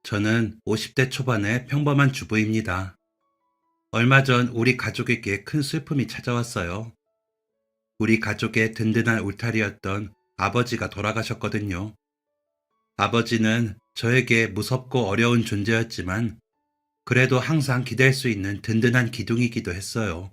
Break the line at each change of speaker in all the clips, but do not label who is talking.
저는 50대 초반의 평범한 주부입니다. 얼마 전 우리 가족에게 큰 슬픔이 찾아왔어요. 우리 가족의 든든한 울타리였던 아버지가 돌아가셨거든요. 아버지는 저에게 무섭고 어려운 존재였지만 그래도 항상 기댈 수 있는 든든한 기둥이기도 했어요.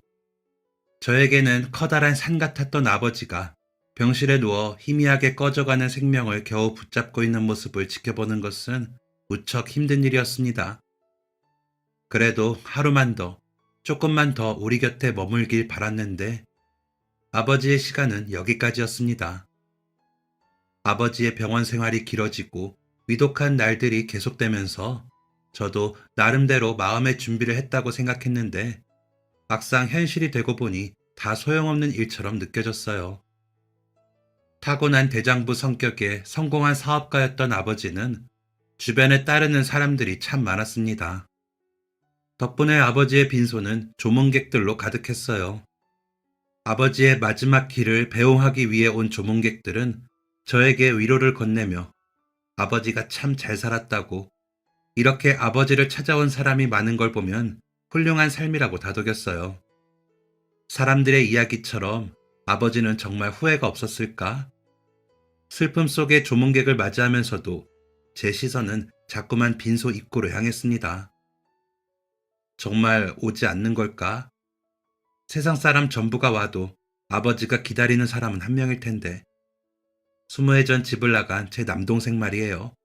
저에게는 커다란 산 같았던 아버지가 병실에 누워 희미하게 꺼져가는 생명을 겨우 붙잡고 있는 모습을 지켜보는 것은 무척 힘든 일이었습니다. 그래도 하루만 더, 조금만 더 우리 곁에 머물길 바랐는데 아버지의 시간은 여기까지였습니다. 아버지의 병원 생활이 길어지고 위독한 날들이 계속되면서 저도 나름대로 마음의 준비를 했다고 생각했는데 막상 현실이 되고 보니 다 소용없는 일처럼 느껴졌어요. 타고난 대장부 성격의 성공한 사업가였던 아버지는 주변에 따르는 사람들이 참 많았습니다. 덕분에 아버지의 빈소는 조문객들로 가득했어요. 아버지의 마지막 길을 배웅하기 위해 온 조문객들은 저에게 위로를 건네며 아버지가 참 잘 살았다고, 이렇게 아버지를 찾아온 사람이 많은 걸 보면 훌륭한 삶이라고 다독였어요. 사람들의 이야기처럼 아버지는 정말 후회가 없었을까? 슬픔 속에 조문객을 맞이하면서도 제 시선은 자꾸만 빈소 입구로 향했습니다. 정말 오지 않는 걸까? 세상 사람 전부가 와도 아버지가 기다리는 사람은 한 명일 텐데. 20해 전 집을 나간 제 남동생 말이에요.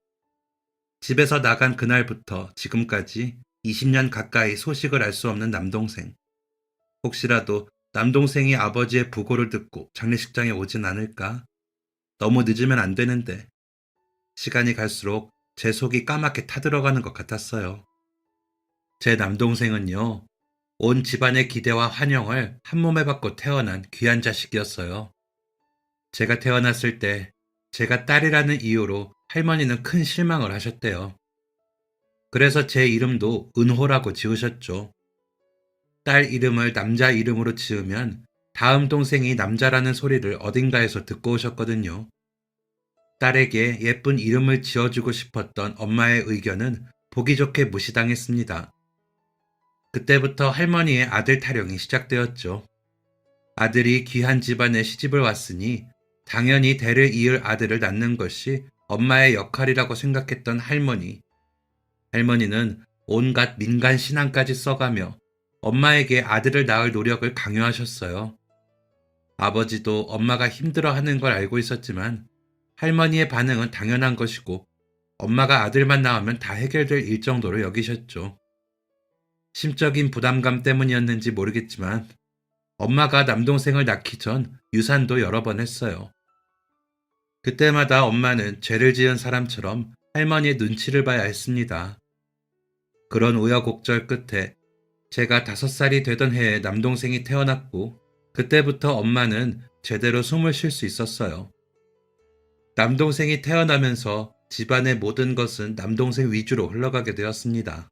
집에서 나간 그날부터 지금까지 20년 가까이 소식을 알 수 없는 남동생. 혹시라도 남동생이 아버지의 부고를 듣고 장례식장에 오진 않을까? 너무 늦으면 안 되는데. 시간이 갈수록 제 속이 까맣게 타들어가는 것 같았어요. 제 남동생은요, 온 집안의 기대와 환영을 한몸에 받고 태어난 귀한 자식이었어요. 제가 태어났을 때 제가 딸이라는 이유로 할머니는 큰 실망을 하셨대요. 그래서 제 이름도 은호라고 지으셨죠. 딸 이름을 남자 이름으로 지으면 다음 동생이 남자라는 소리를 어딘가에서 듣고 오셨거든요. 딸에게 예쁜 이름을 지어주고 싶었던 엄마의 의견은 보기 좋게 무시당했습니다. 그때부터 할머니의 아들 타령이 시작되었죠. 아들이 귀한 집안에 시집을 왔으니 당연히 대를 이을 아들을 낳는 것이 엄마의 역할이라고 생각했던 할머니. 할머니는 온갖 민간 신앙까지 써가며 엄마에게 아들을 낳을 노력을 강요하셨어요. 아버지도 엄마가 힘들어하는 걸 알고 있었지만 할머니의 반응은 당연한 것이고 엄마가 아들만 낳으면 다 해결될 일 정도로 여기셨죠. 심적인 부담감 때문이었는지 모르겠지만 엄마가 남동생을 낳기 전 유산도 여러 번 했어요. 그때마다 엄마는 죄를 지은 사람처럼 할머니의 눈치를 봐야 했습니다. 그런 우여곡절 끝에 제가 5살이 되던 해에 남동생이 태어났고 그때부터 엄마는 제대로 숨을 쉴 수 있었어요. 남동생이 태어나면서 집안의 모든 것은 남동생 위주로 흘러가게 되었습니다.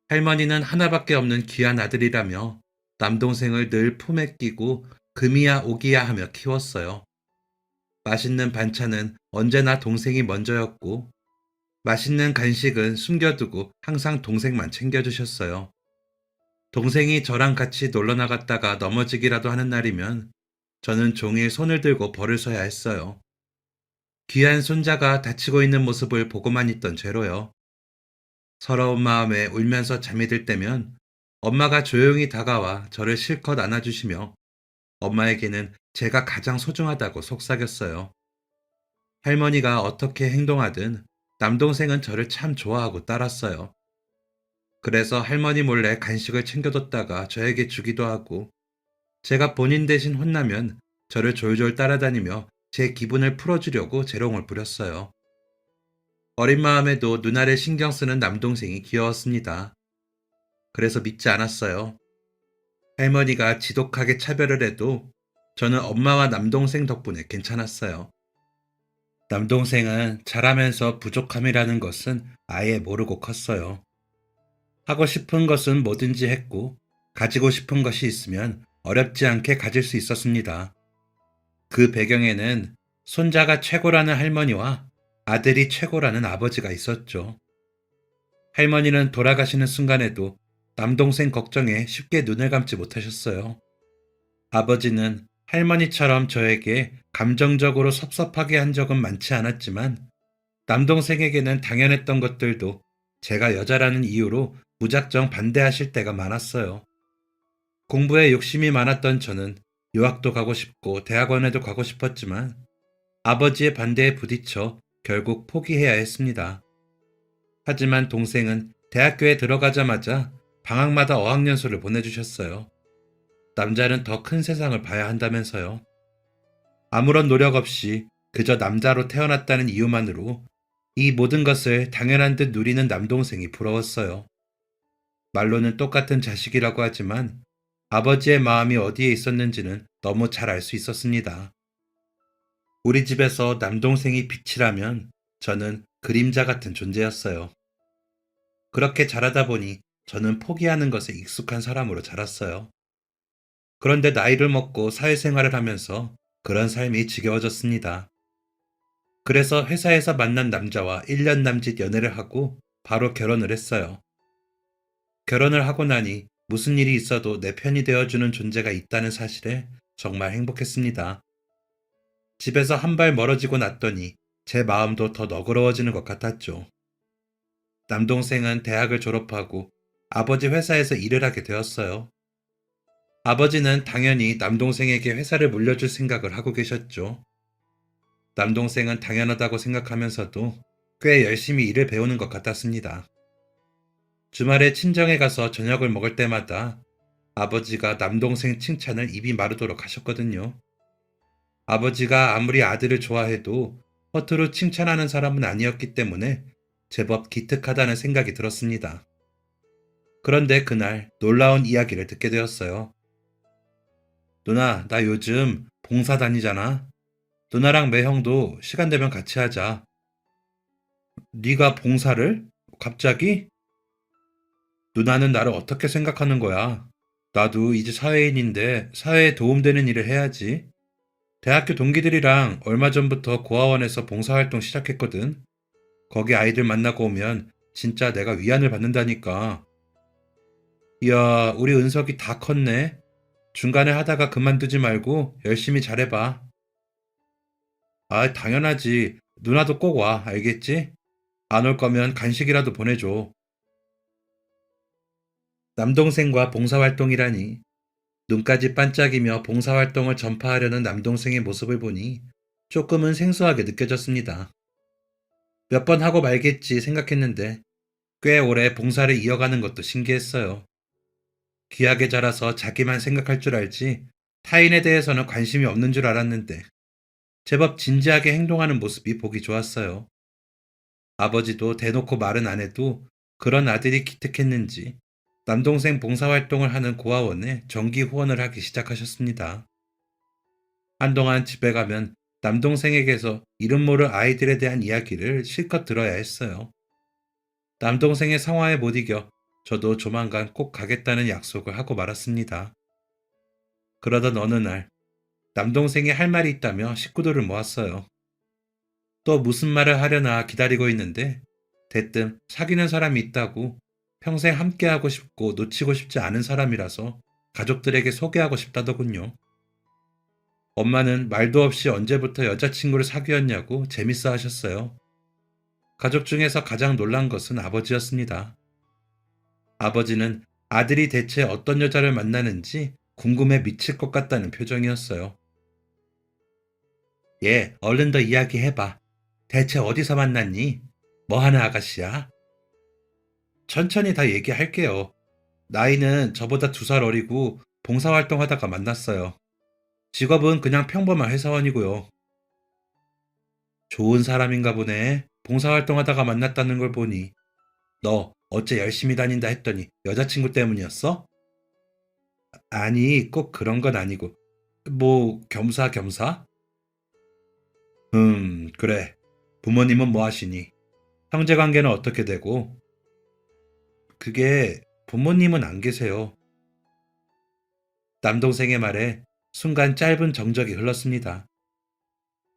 할머니는 하나밖에 없는 귀한 아들이라며 남동생을 늘 품에 끼고 금이야 오기야 하며 키웠어요. 맛있는 반찬은 언제나 동생이 먼저였고 맛있는 간식은 숨겨두고 항상 동생만 챙겨주셨어요. 동생이 저랑 같이 놀러 나갔다가 넘어지기라도 하는 날이면 저는 종일 손을 들고 벌을 서야 했어요. 귀한 손자가 다치고 있는 모습을 보고만 있던 죄로요. 서러운 마음에 울면서 잠이 들 때면 엄마가 조용히 다가와 저를 실컷 안아주시며 엄마에게는 제가 가장 소중하다고 속삭였어요. 할머니가 어떻게 행동하든 남동생은 저를 참 좋아하고 따랐어요. 그래서 할머니 몰래 간식을 챙겨뒀다가 저에게 주기도 하고 제가 본인 대신 혼나면 저를 졸졸 따라다니며 제 기분을 풀어주려고 재롱을 부렸어요. 어린 마음에도 누나를 신경 쓰는 남동생이 귀여웠습니다. 그래서 믿지 않았어요. 할머니가 지독하게 차별을 해도 저는 엄마와 남동생 덕분에 괜찮았어요. 남동생은 자라면서 부족함이라는 것은 아예 모르고 컸어요. 하고 싶은 것은 뭐든지 했고, 가지고 싶은 것이 있으면 어렵지 않게 가질 수 있었습니다. 그 배경에는 손자가 최고라는 할머니와 아들이 최고라는 아버지가 있었죠. 할머니는 돌아가시는 순간에도 남동생 걱정에 쉽게 눈을 감지 못하셨어요. 아버지는 할머니처럼 저에게 감정적으로 섭섭하게 한 적은 많지 않았지만 남동생에게는 당연했던 것들도 제가 여자라는 이유로 무작정 반대하실 때가 많았어요. 공부에 욕심이 많았던 저는 유학도 가고 싶고 대학원에도 가고 싶었지만 아버지의 반대에 부딪혀 결국 포기해야 했습니다. 하지만 동생은 대학교에 들어가자마자 방학마다 어학연수를 보내주셨어요. 남자는 더 큰 세상을 봐야 한다면서요. 아무런 노력 없이 그저 남자로 태어났다는 이유만으로 이 모든 것을 당연한 듯 누리는 남동생이 부러웠어요. 말로는 똑같은 자식이라고 하지만 아버지의 마음이 어디에 있었는지는 너무 잘 알 수 있었습니다. 우리 집에서 남동생이 빛이라면 저는 그림자 같은 존재였어요. 그렇게 자라다 보니 저는 포기하는 것에 익숙한 사람으로 자랐어요. 그런데 나이를 먹고 사회생활을 하면서 그런 삶이 지겨워졌습니다. 그래서 회사에서 만난 남자와 1년 남짓 연애를 하고 바로 결혼을 했어요. 결혼을 하고 나니 무슨 일이 있어도 내 편이 되어주는 존재가 있다는 사실에 정말 행복했습니다. 집에서 한 발 멀어지고 났더니 제 마음도 더 너그러워지는 것 같았죠. 남동생은 대학을 졸업하고 아버지 회사에서 일을 하게 되었어요. 아버지는 당연히 남동생에게 회사를 물려줄 생각을 하고 계셨죠. 남동생은 당연하다고 생각하면서도 꽤 열심히 일을 배우는 것 같았습니다. 주말에 친정에 가서 저녁을 먹을 때마다 아버지가 남동생 칭찬을 입이 마르도록 하셨거든요. 아버지가 아무리 아들을 좋아해도 허투루 칭찬하는 사람은 아니었기 때문에 제법 기특하다는 생각이 들었습니다. 그런데 그날 놀라운 이야기를 듣게 되었어요. 누나, 나 요즘 봉사 다니잖아. 누나랑 매형도 시간 되면 같이 하자. 네가 봉사를? 갑자기? 누나는 나를 어떻게 생각하는 거야? 나도 이제 사회인인데 사회에 도움되는 일을 해야지. 대학교 동기들이랑 얼마 전부터 고아원에서 봉사활동 시작했거든. 거기 아이들 만나고 오면 진짜 내가 위안을 받는다니까. 이야, 우리 은석이 다 컸네. 중간에 하다가 그만두지 말고 열심히 잘해봐. 아, 당연하지. 누나도 꼭 와, 알겠지? 안 올 거면 간식이라도 보내줘. 남동생과 봉사활동이라니. 눈까지 반짝이며 봉사활동을 전파하려는 남동생의 모습을 보니 조금은 생소하게 느껴졌습니다. 몇 번 하고 말겠지 생각했는데 꽤 오래 봉사를 이어가는 것도 신기했어요. 귀하게 자라서 자기만 생각할 줄 알지 타인에 대해서는 관심이 없는 줄 알았는데 제법 진지하게 행동하는 모습이 보기 좋았어요. 아버지도 대놓고 말은 안 해도 그런 아들이 기특했는지 남동생 봉사활동을 하는 고아원에 정기 후원을 하기 시작하셨습니다. 한동안 집에 가면 남동생에게서 이름 모를 아이들에 대한 이야기를 실컷 들어야 했어요. 남동생의 성화에 못 이겨 저도 조만간 꼭 가겠다는 약속을 하고 말았습니다. 그러던 어느 날 남동생이 할 말이 있다며 식구들을 모았어요. 또 무슨 말을 하려나 기다리고 있는데 대뜸 사귀는 사람이 있다고 평생 함께하고 싶고 놓치고 싶지 않은 사람이라서 가족들에게 소개하고 싶다더군요. 엄마는 말도 없이 언제부터 여자친구를 사귀었냐고 재밌어 하셨어요. 가족 중에서 가장 놀란 것은 아버지였습니다. 아버지는 아들이 대체 어떤 여자를 만나는지 궁금해 미칠 것 같다는 표정이었어요. 얘, 얼른 더 이야기해봐. 대체 어디서 만났니? 뭐 하는 아가씨야? 천천히 다 얘기할게요. 나이는 저보다 2살 어리고 봉사활동 하다가 만났어요. 직업은 그냥 평범한 회사원이고요. 좋은 사람인가 보네. 봉사활동 하다가 만났다는 걸 보니. 너 어째 열심히 다닌다 했더니 여자친구 때문이었어? 아니, 꼭 그런 건 아니고. 뭐, 겸사겸사? 그래. 부모님은 뭐 하시니? 형제 관계는 어떻게 되고? 그게 부모님은 안 계세요. 남동생의 말에 순간 짧은 정적이 흘렀습니다.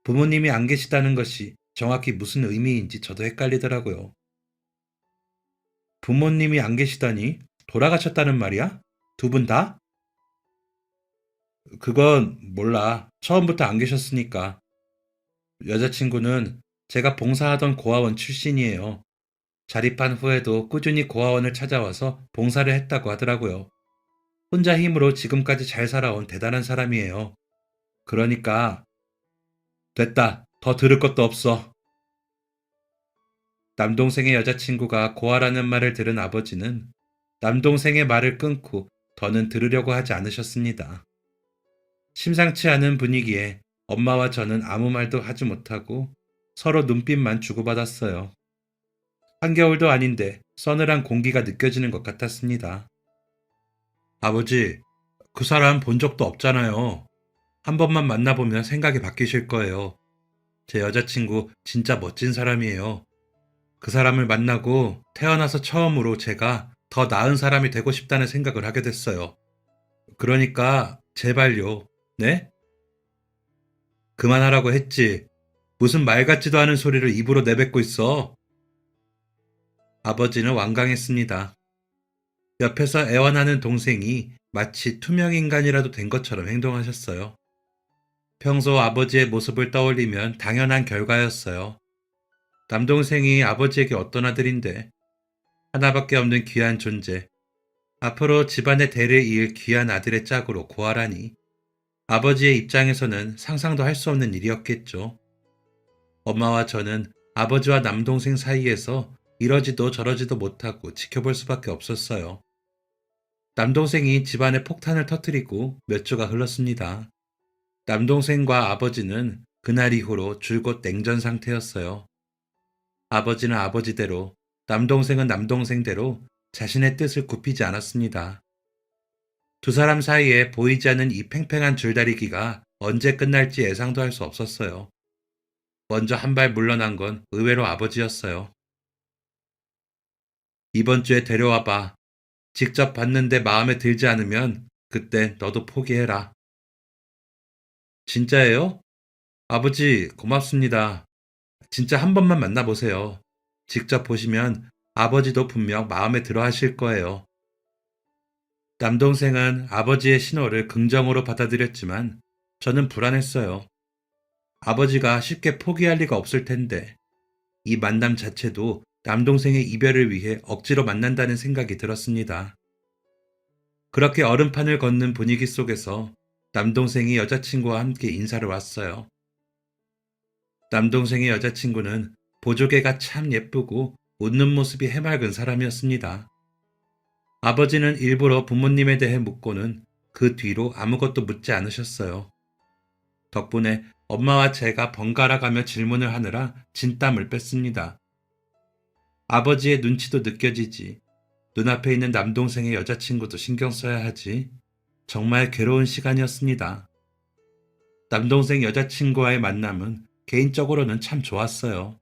부모님이 안 계시다는 것이 정확히 무슨 의미인지 저도 헷갈리더라고요. 부모님이 안 계시다니? 돌아가셨다는 말이야? 두 분 다? 그건 몰라. 처음부터 안 계셨으니까. 여자친구는 제가 봉사하던 고아원 출신이에요. 자립한 후에도 꾸준히 고아원을 찾아와서 봉사를 했다고 하더라고요. 혼자 힘으로 지금까지 잘 살아온 대단한 사람이에요. 그러니까 됐다. 더 들을 것도 없어. 남동생의 여자친구가 고아라는 말을 들은 아버지는 남동생의 말을 끊고 더는 들으려고 하지 않으셨습니다. 심상치 않은 분위기에 엄마와 저는 아무 말도 하지 못하고 서로 눈빛만 주고받았어요. 한겨울도 아닌데 서늘한 공기가 느껴지는 것 같았습니다. 아버지, 그 사람 본 적도 없잖아요. 한 번만 만나보면 생각이 바뀌실 거예요. 제 여자친구 진짜 멋진 사람이에요. 그 사람을 만나고 태어나서 처음으로 제가 더 나은 사람이 되고 싶다는 생각을 하게 됐어요. 그러니까 제발요. 네? 그만하라고 했지. 무슨 말 같지도 않은 소리를 입으로 내뱉고 있어. 아버지는 완강했습니다. 옆에서 애원하는 동생이 마치 투명인간이라도 된 것처럼 행동하셨어요. 평소 아버지의 모습을 떠올리면 당연한 결과였어요. 남동생이 아버지에게 어떤 아들인데 하나밖에 없는 귀한 존재, 앞으로 집안의 대를 이을 귀한 아들의 짝으로 고아라니 아버지의 입장에서는 상상도 할 수 없는 일이었겠죠. 엄마와 저는 아버지와 남동생 사이에서 이러지도 저러지도 못하고 지켜볼 수밖에 없었어요. 남동생이 집안에 폭탄을 터뜨리고 몇 주가 흘렀습니다. 남동생과 아버지는 그날 이후로 줄곧 냉전 상태였어요. 아버지는 아버지대로, 남동생은 남동생대로 자신의 뜻을 굽히지 않았습니다. 두 사람 사이에 보이지 않는 이 팽팽한 줄다리기가 언제 끝날지 예상도 할 수 없었어요. 먼저 한 발 물러난 건 의외로 아버지였어요. 이번 주에 데려와봐. 직접 봤는데 마음에 들지 않으면 그때 너도 포기해라. 진짜예요? 아버지, 고맙습니다. 진짜 한 번만 만나보세요. 직접 보시면 아버지도 분명 마음에 들어 하실 거예요. 남동생은 아버지의 신호를 긍정으로 받아들였지만 저는 불안했어요. 아버지가 쉽게 포기할 리가 없을 텐데 이 만남 자체도 남동생의 이별을 위해 억지로 만난다는 생각이 들었습니다. 그렇게 얼음판을 걷는 분위기 속에서 남동생이 여자친구와 함께 인사를 왔어요. 남동생의 여자친구는 보조개가 참 예쁘고 웃는 모습이 해맑은 사람이었습니다. 아버지는 일부러 부모님에 대해 묻고는 그 뒤로 아무것도 묻지 않으셨어요. 덕분에 엄마와 제가 번갈아가며 질문을 하느라 진땀을 뺐습니다. 아버지의 눈치도 느껴지지. 눈앞에 있는 남동생의 여자친구도 신경 써야 하지. 정말 괴로운 시간이었습니다. 남동생 여자친구와의 만남은 개인적으로는 참 좋았어요.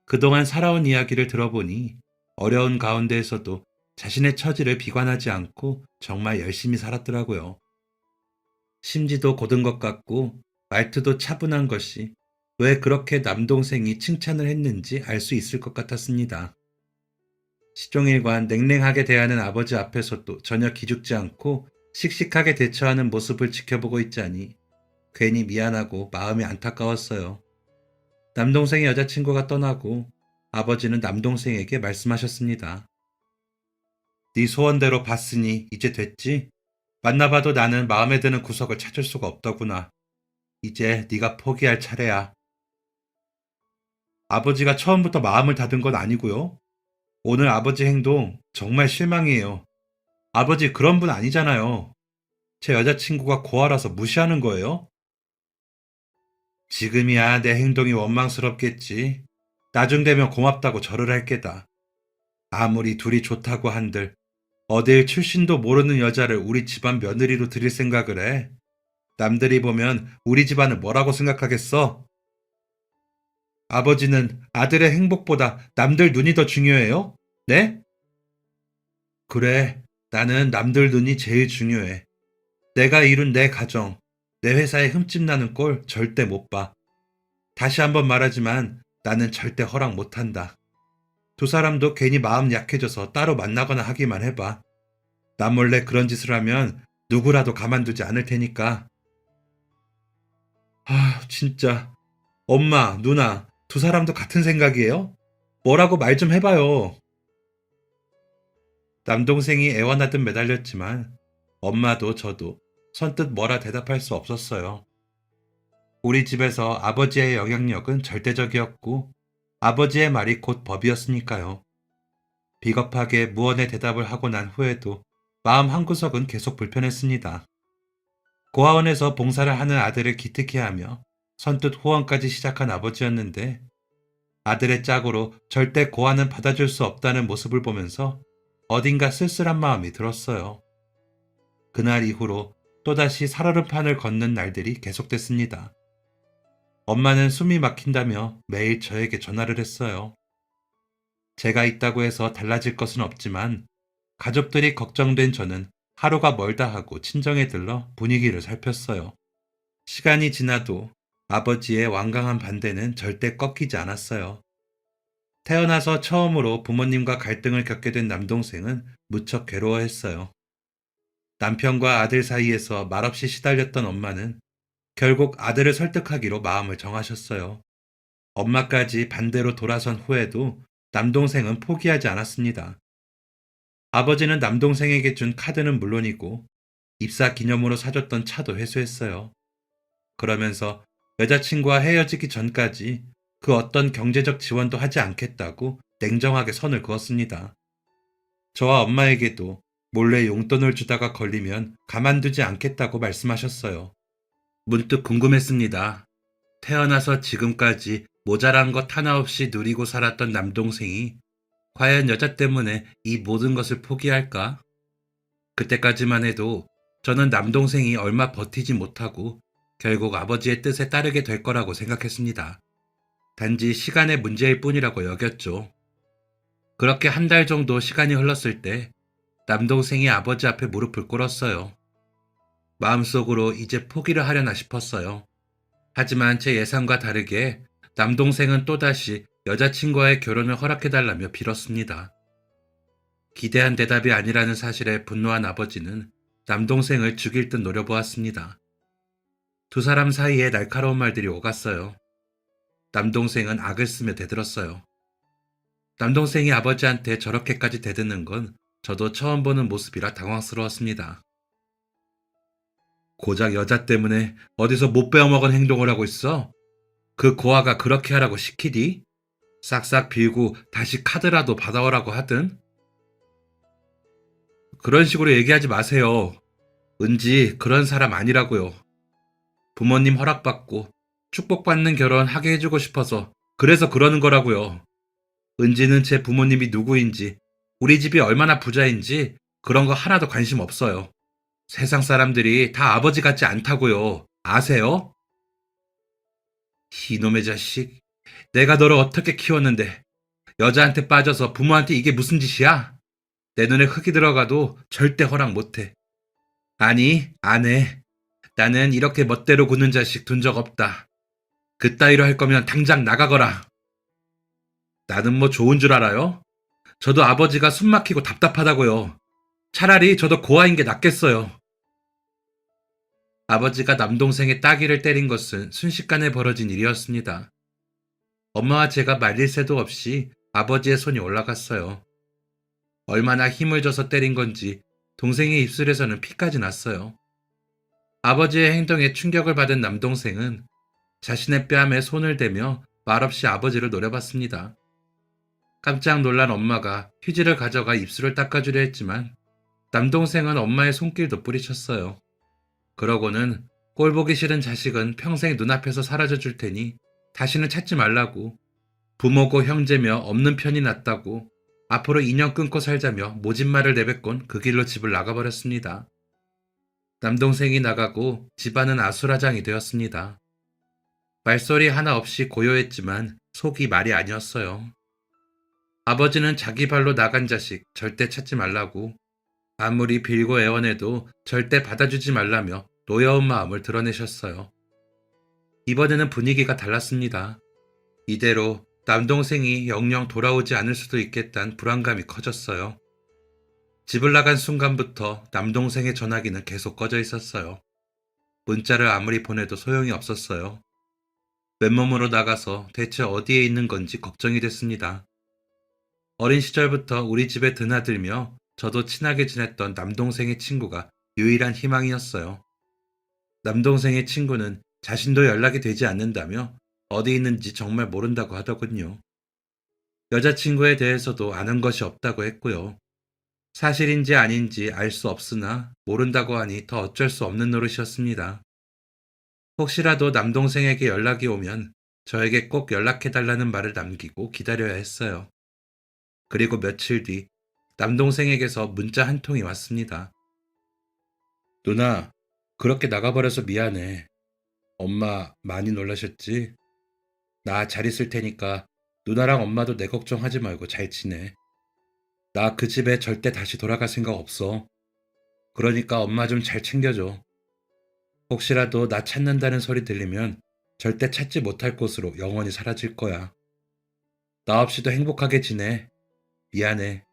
그동안 살아온 이야기를 들어보니 어려운 가운데에서도 자신의 처지를 비관하지 않고 정말 열심히 살았더라고요. 심지도 고든 것 같고 말투도 차분한 것이 왜 그렇게 남동생이 칭찬을 했는지 알 수 있을 것 같았습니다. 시종일관 냉랭하게 대하는 아버지 앞에서도 전혀 기죽지 않고 씩씩하게 대처하는 모습을 지켜보고 있자니 괜히 미안하고 마음이 안타까웠어요. 남동생의 여자친구가 떠나고 아버지는 남동생에게 말씀하셨습니다. 네 소원대로 봤으니 이제 됐지? 만나봐도 나는 마음에 드는 구석을 찾을 수가 없더구나. 이제 네가 포기할 차례야. 아버지가 처음부터 마음을 닫은 건 아니고요. 오늘 아버지 행동 정말 실망이에요. 아버지 그런 분 아니잖아요. 제 여자친구가 고아라서 무시하는 거예요? 지금이야 내 행동이 원망스럽겠지. 나중 되면 고맙다고 절을 할 게다. 아무리 둘이 좋다고 한들 어딜 출신도 모르는 여자를 우리 집안 며느리로 들일 생각을 해. 남들이 보면 우리 집안을 뭐라고 생각하겠어? 아버지는 아들의 행복보다 남들 눈이 더 중요해요? 네? 그래, 나는 남들 눈이 제일 중요해. 내가 이룬 내 가정, 내 회사에 흠집 나는 꼴 절대 못 봐. 다시 한번 말하지만 나는 절대 허락 못 한다. 두 사람도 괜히 마음 약해져서 따로 만나거나 하기만 해봐. 나 몰래 그런 짓을 하면 누구라도 가만두지 않을 테니까. 진짜. 엄마, 누나, 두 사람도 같은 생각이에요? 뭐라고 말 좀 해봐요. 남동생이 애원하듯 매달렸지만 엄마도 저도 선뜻 뭐라 대답할 수 없었어요. 우리 집에서 아버지의 영향력은 절대적이었고 아버지의 말이 곧 법이었으니까요. 비겁하게 무언의 대답을 하고 난 후에도 마음 한구석은 계속 불편했습니다. 고아원에서 봉사를 하는 아들을 기특해 하며 선뜻 후원까지 시작한 아버지였는데 아들의 짝으로 절대 고아는 받아줄 수 없다는 모습을 보면서 어딘가 쓸쓸한 마음이 들었어요. 그날 이후로 또다시 살얼음판을 걷는 날들이 계속됐습니다. 엄마는 숨이 막힌다며 매일 저에게 전화를 했어요. 제가 있다고 해서 달라질 것은 없지만 가족들이 걱정된 저는 하루가 멀다 하고 친정에 들러 분위기를 살폈어요. 시간이 지나도 아버지의 완강한 반대는 절대 꺾이지 않았어요. 태어나서 처음으로 부모님과 갈등을 겪게 된 남동생은 무척 괴로워했어요. 남편과 아들 사이에서 말없이 시달렸던 엄마는 결국 아들을 설득하기로 마음을 정하셨어요. 엄마까지 반대로 돌아선 후에도 남동생은 포기하지 않았습니다. 아버지는 남동생에게 준 카드는 물론이고 입사 기념으로 사줬던 차도 회수했어요. 그러면서 여자친구와 헤어지기 전까지 그 어떤 경제적 지원도 하지 않겠다고 냉정하게 선을 그었습니다. 저와 엄마에게도 몰래 용돈을 주다가 걸리면 가만두지 않겠다고 말씀하셨어요. 문득 궁금했습니다. 태어나서 지금까지 모자란 것 하나 없이 누리고 살았던 남동생이 과연 여자 때문에 이 모든 것을 포기할까? 그때까지만 해도 저는 남동생이 얼마 버티지 못하고 결국 아버지의 뜻에 따르게 될 거라고 생각했습니다. 단지 시간의 문제일 뿐이라고 여겼죠. 그렇게 한 달 정도 시간이 흘렀을 때 남동생이 아버지 앞에 무릎을 꿇었어요. 마음속으로 이제 포기를 하려나 싶었어요. 하지만 제 예상과 다르게 남동생은 또다시 여자친구와의 결혼을 허락해달라며 빌었습니다. 기대한 대답이 아니라는 사실에 분노한 아버지는 남동생을 죽일 듯 노려보았습니다. 두 사람 사이에 날카로운 말들이 오갔어요. 남동생은 악을 쓰며 대들었어요. 남동생이 아버지한테 저렇게까지 대드는 건 저도 처음 보는 모습이라 당황스러웠습니다. 고작 여자 때문에 어디서 못 배워먹은 행동을 하고 있어? 그 고아가 그렇게 하라고 시키디? 싹싹 빌고 다시 카드라도 받아오라고 하든? 그런 식으로 얘기하지 마세요. 은지 그런 사람 아니라고요. 부모님 허락받고 축복받는 결혼 하게 해주고 싶어서 그래서 그러는 거라고요. 은지는 제 부모님이 누구인지 우리 집이 얼마나 부자인지 그런 거 하나도 관심 없어요. 세상 사람들이 다 아버지 같지 않다고요. 아세요? 이놈의 자식. 내가 너를 어떻게 키웠는데 여자한테 빠져서 부모한테 이게 무슨 짓이야? 내 눈에 흙이 들어가도 절대 허락 못해. 아니, 안 해. 나는 이렇게 멋대로 구는 자식 둔 적 없다. 그따위로 할 거면 당장 나가거라. 나는 뭐 좋은 줄 알아요? 저도 아버지가 숨 막히고 답답하다고요. 차라리 저도 고아인 게 낫겠어요. 아버지가 남동생의 따귀를 때린 것은 순식간에 벌어진 일이었습니다. 엄마와 제가 말릴 새도 없이 아버지의 손이 올라갔어요. 얼마나 힘을 줘서 때린 건지 동생의 입술에서는 피까지 났어요. 아버지의 행동에 충격을 받은 남동생은 자신의 뺨에 손을 대며 말없이 아버지를 노려봤습니다. 깜짝 놀란 엄마가 휴지를 가져가 입술을 닦아주려 했지만 남동생은 엄마의 손길도 뿌리쳤어요. 그러고는 꼴 보기 싫은 자식은 평생 눈앞에서 사라져 줄 테니 다시는 찾지 말라고, 부모고 형제며 없는 편이 낫다고 앞으로 인연 끊고 살자며 모진 말을 내뱉곤 그 길로 집을 나가버렸습니다. 남동생이 나가고 집안은 아수라장이 되었습니다. 말소리 하나 없이 고요했지만 속이 말이 아니었어요. 아버지는 자기 발로 나간 자식 절대 찾지 말라고, 아무리 빌고 애원해도 절대 받아주지 말라며 노여운 마음을 드러내셨어요. 이번에는 분위기가 달랐습니다. 이대로 남동생이 영영 돌아오지 않을 수도 있겠다는 불안감이 커졌어요. 집을 나간 순간부터 남동생의 전화기는 계속 꺼져 있었어요. 문자를 아무리 보내도 소용이 없었어요. 맨몸으로 나가서 대체 어디에 있는 건지 걱정이 됐습니다. 어린 시절부터 우리 집에 드나들며 저도 친하게 지냈던 남동생의 친구가 유일한 희망이었어요. 남동생의 친구는 자신도 연락이 되지 않는다며 어디 있는지 정말 모른다고 하더군요. 여자친구에 대해서도 아는 것이 없다고 했고요. 사실인지 아닌지 알 수 없으나 모른다고 하니 더 어쩔 수 없는 노릇이었습니다. 혹시라도 남동생에게 연락이 오면 저에게 꼭 연락해달라는 말을 남기고 기다려야 했어요. 그리고 며칠 뒤 남동생에게서 문자 한 통이 왔습니다. 누나, 그렇게 나가버려서 미안해. 엄마 많이 놀라셨지? 나 잘 있을 테니까 누나랑 엄마도 내 걱정하지 말고 잘 지내. 나 그 집에 절대 다시 돌아갈 생각 없어. 그러니까 엄마 좀 잘 챙겨줘. 혹시라도 나 찾는다는 소리 들리면 절대 찾지 못할 곳으로 영원히 사라질 거야. 나 없이도 행복하게 지내. 미안해.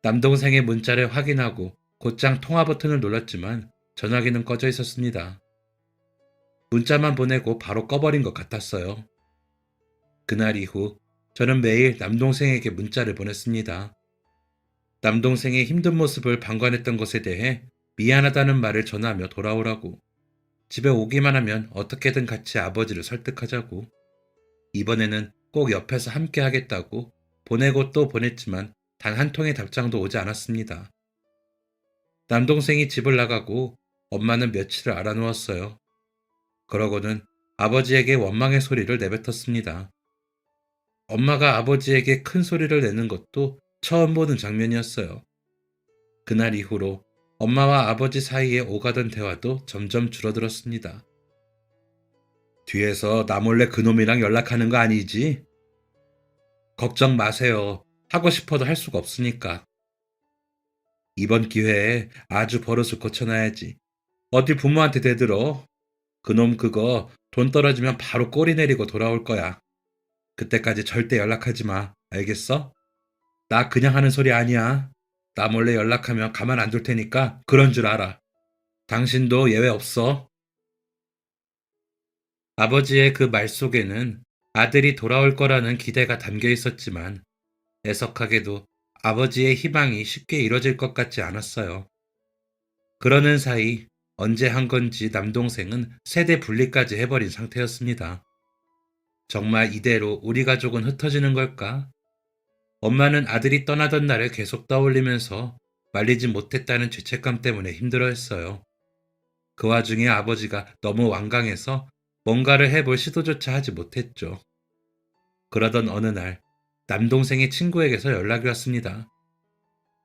남동생의 문자를 확인하고 곧장 통화 버튼을 눌렀지만 전화기는 꺼져 있었습니다. 문자만 보내고 바로 꺼버린 것 같았어요. 그날 이후 저는 매일 남동생에게 문자를 보냈습니다. 남동생의 힘든 모습을 방관했던 것에 대해 미안하다는 말을 전하며 돌아오라고, 집에 오기만 하면 어떻게든 같이 아버지를 설득하자고, 이번에는 꼭 옆에서 함께 하겠다고 보내고 또 보냈지만 단 한 통의 답장도 오지 않았습니다. 남동생이 집을 나가고 엄마는 며칠을 알아누웠어요. 그러고는 아버지에게 원망의 소리를 내뱉었습니다. 엄마가 아버지에게 큰 소리를 내는 것도 처음 보는 장면이었어요. 그날 이후로 엄마와 아버지 사이에 오가던 대화도 점점 줄어들었습니다. 뒤에서 나 몰래 그놈이랑 연락하는 거 아니지? 걱정 마세요. 하고 싶어도 할 수가 없으니까. 이번 기회에 아주 버릇을 고쳐놔야지. 어디 부모한테 대들어. 그놈 그거 돈 떨어지면 바로 꼬리 내리고 돌아올 거야. 그때까지 절대 연락하지 마. 알겠어? 나 그냥 하는 소리 아니야. 나 몰래 연락하면 가만 안 둘 테니까 그런 줄 알아. 당신도 예외 없어. 아버지의 그 말 속에는 아들이 돌아올 거라는 기대가 담겨 있었지만 애석하게도 아버지의 희망이 쉽게 이뤄질 것 같지 않았어요. 그러는 사이 언제 한 건지 남동생은 세대 분리까지 해버린 상태였습니다. 정말 이대로 우리 가족은 흩어지는 걸까? 엄마는 아들이 떠나던 날을 계속 떠올리면서 말리지 못했다는 죄책감 때문에 힘들어했어요. 그 와중에 아버지가 너무 완강해서 뭔가를 해볼 시도조차 하지 못했죠. 그러던 어느 날 남동생의 친구에게서 연락이 왔습니다.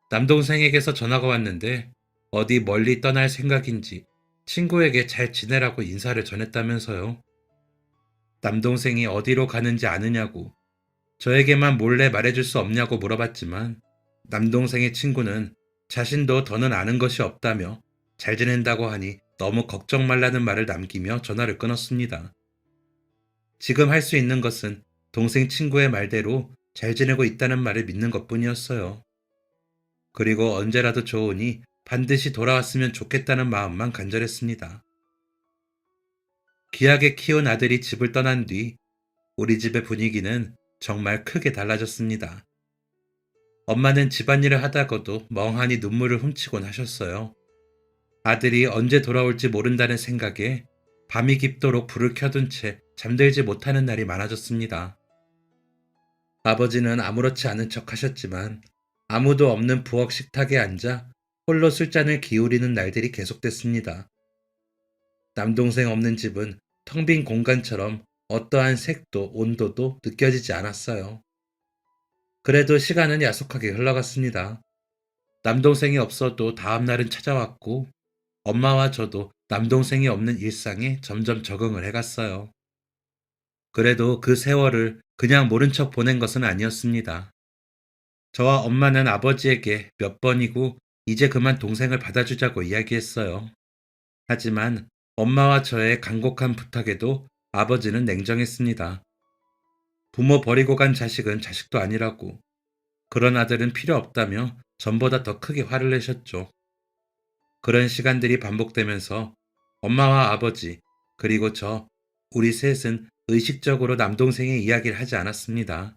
남동생에게서 전화가 왔는데 어디 멀리 떠날 생각인지 친구에게 잘 지내라고 인사를 전했다면서요. 남동생이 어디로 가는지 아느냐고, 저에게만 몰래 말해줄 수 없냐고 물어봤지만 남동생의 친구는 자신도 더는 아는 것이 없다며 잘 지낸다고 하니 너무 걱정 말라는 말을 남기며 전화를 끊었습니다. 지금 할 수 있는 것은 동생 친구의 말대로 잘 지내고 있다는 말을 믿는 것뿐이었어요. 그리고 언제라도 좋으니 반드시 돌아왔으면 좋겠다는 마음만 간절했습니다. 귀하게 키운 아들이 집을 떠난 뒤 우리 집의 분위기는 정말 크게 달라졌습니다. 엄마는 집안일을 하다가도 멍하니 눈물을 훔치곤 하셨어요. 아들이 언제 돌아올지 모른다는 생각에 밤이 깊도록 불을 켜둔 채 잠들지 못하는 날이 많아졌습니다. 아버지는 아무렇지 않은 척 하셨지만 아무도 없는 부엌 식탁에 앉아 홀로 술잔을 기울이는 날들이 계속됐습니다. 남동생 없는 집은 텅 빈 공간처럼 어떠한 색도 온도도 느껴지지 않았어요. 그래도 시간은 야속하게 흘러갔습니다. 남동생이 없어도 다음 날은 찾아왔고 엄마와 저도 남동생이 없는 일상에 점점 적응을 해갔어요. 그래도 그 세월을 그냥 모른 척 보낸 것은 아니었습니다. 저와 엄마는 아버지에게 몇 번이고 이제 그만 동생을 받아주자고 이야기했어요. 하지만 엄마와 저의 간곡한 부탁에도 아버지는 냉정했습니다. 부모 버리고 간 자식은 자식도 아니라고. 그런 아들은 필요 없다며 전보다 더 크게 화를 내셨죠. 그런 시간들이 반복되면서 엄마와 아버지, 그리고 우리 셋은 의식적으로 남동생의 이야기를 하지 않았습니다.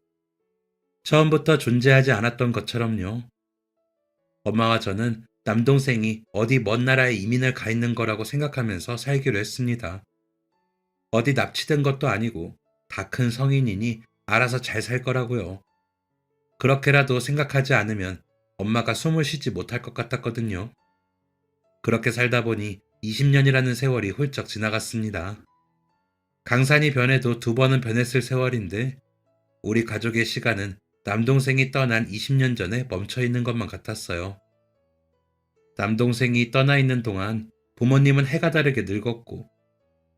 처음부터 존재하지 않았던 것처럼요. 엄마와 저는 남동생이 어디 먼 나라에 이민을 가 있는 거라고 생각하면서 살기로 했습니다. 어디 납치된 것도 아니고 다 큰 성인이니 알아서 잘 살 거라고요. 그렇게라도 생각하지 않으면 엄마가 숨을 쉬지 못할 것 같았거든요. 그렇게 살다 보니 20년이라는 세월이 훌쩍 지나갔습니다. 강산이 변해도 두 번은 변했을 세월인데 우리 가족의 시간은 남동생이 떠난 20년 전에 멈춰 있는 것만 같았어요. 남동생이 떠나 있는 동안 부모님은 해가 다르게 늙었고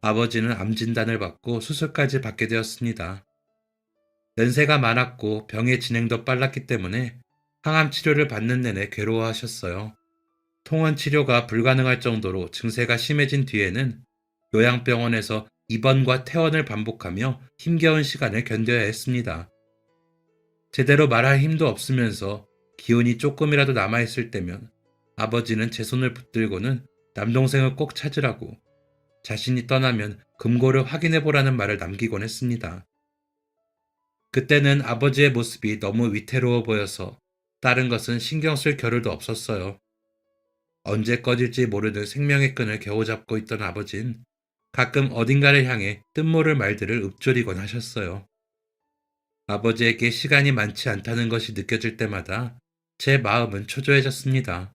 아버지는 암 진단을 받고 수술까지 받게 되었습니다. 연세가 많았고 병의 진행도 빨랐기 때문에 항암 치료를 받는 내내 괴로워하셨어요. 통원 치료가 불가능할 정도로 증세가 심해진 뒤에는 요양병원에서 입원과 퇴원을 반복하며 힘겨운 시간을 견뎌야 했습니다. 제대로 말할 힘도 없으면서 기운이 조금이라도 남아있을 때면 아버지는 제 손을 붙들고는 남동생을 꼭 찾으라고 자신이 떠나면 금고를 확인해보라는 말을 남기곤 했습니다. 그때는 아버지의 모습이 너무 위태로워 보여서 다른 것은 신경 쓸 겨를도 없었어요. 언제 꺼질지 모르는 생명의 끈을 겨우 잡고 있던 아버진 가끔 어딘가를 향해 뜻모를 말들을 읊조리곤 하셨어요. 아버지에게 시간이 많지 않다는 것이 느껴질 때마다 제 마음은 초조해졌습니다.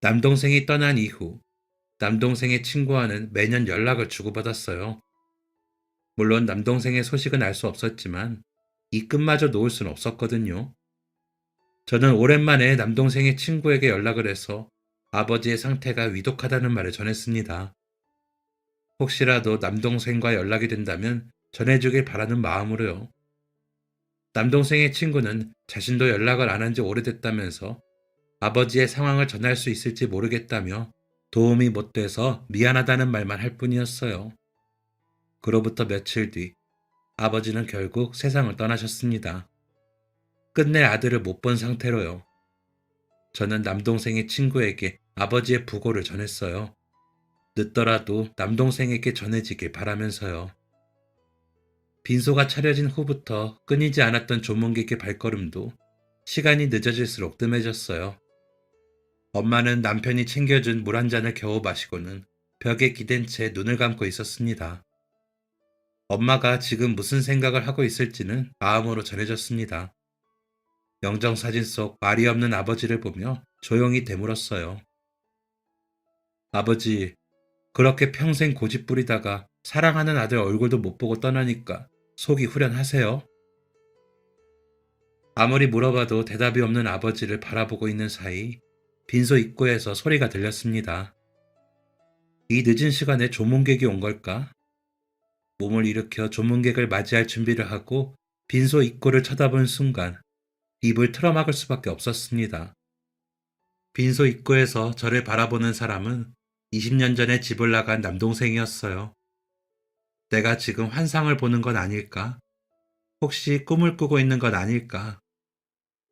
남동생이 떠난 이후 남동생의 친구와는 매년 연락을 주고받았어요. 물론 남동생의 소식은 알 수 없었지만 이 끝마저 놓을 순 없었거든요. 저는 오랜만에 남동생의 친구에게 연락을 해서 아버지의 상태가 위독하다는 말을 전했습니다. 혹시라도 남동생과 연락이 된다면 전해주길 바라는 마음으로요. 남동생의 친구는 자신도 연락을 안 한 지 오래됐다면서 아버지의 상황을 전할 수 있을지 모르겠다며 도움이 못 돼서 미안하다는 말만 할 뿐이었어요. 그로부터 며칠 뒤 아버지는 결국 세상을 떠나셨습니다. 끝내 아들을 못 본 상태로요. 저는 남동생의 친구에게 아버지의 부고를 전했어요. 늦더라도 남동생에게 전해지길 바라면서요. 빈소가 차려진 후부터 끊이지 않았던 조문객의 발걸음도 시간이 늦어질수록 뜸해졌어요. 엄마는 남편이 챙겨준 물 한 잔을 겨우 마시고는 벽에 기댄 채 눈을 감고 있었습니다. 엄마가 지금 무슨 생각을 하고 있을지는 마음으로 전해졌습니다. 영정사진 속 말이 없는 아버지를 보며 조용히 되물었어요. 아버지, 그렇게 평생 고집 부리다가 사랑하는 아들 얼굴도 못 보고 떠나니까 속이 후련하세요? 아무리 물어봐도 대답이 없는 아버지를 바라보고 있는 사이 빈소 입구에서 소리가 들렸습니다. 이 늦은 시간에 조문객이 온 걸까? 몸을 일으켜 조문객을 맞이할 준비를 하고 빈소 입구를 쳐다본 순간 입을 틀어막을 수밖에 없었습니다. 빈소 입구에서 저를 바라보는 사람은 20년 전에 집을 나간 남동생이었어요. 내가 지금 환상을 보는 건 아닐까? 혹시 꿈을 꾸고 있는 건 아닐까?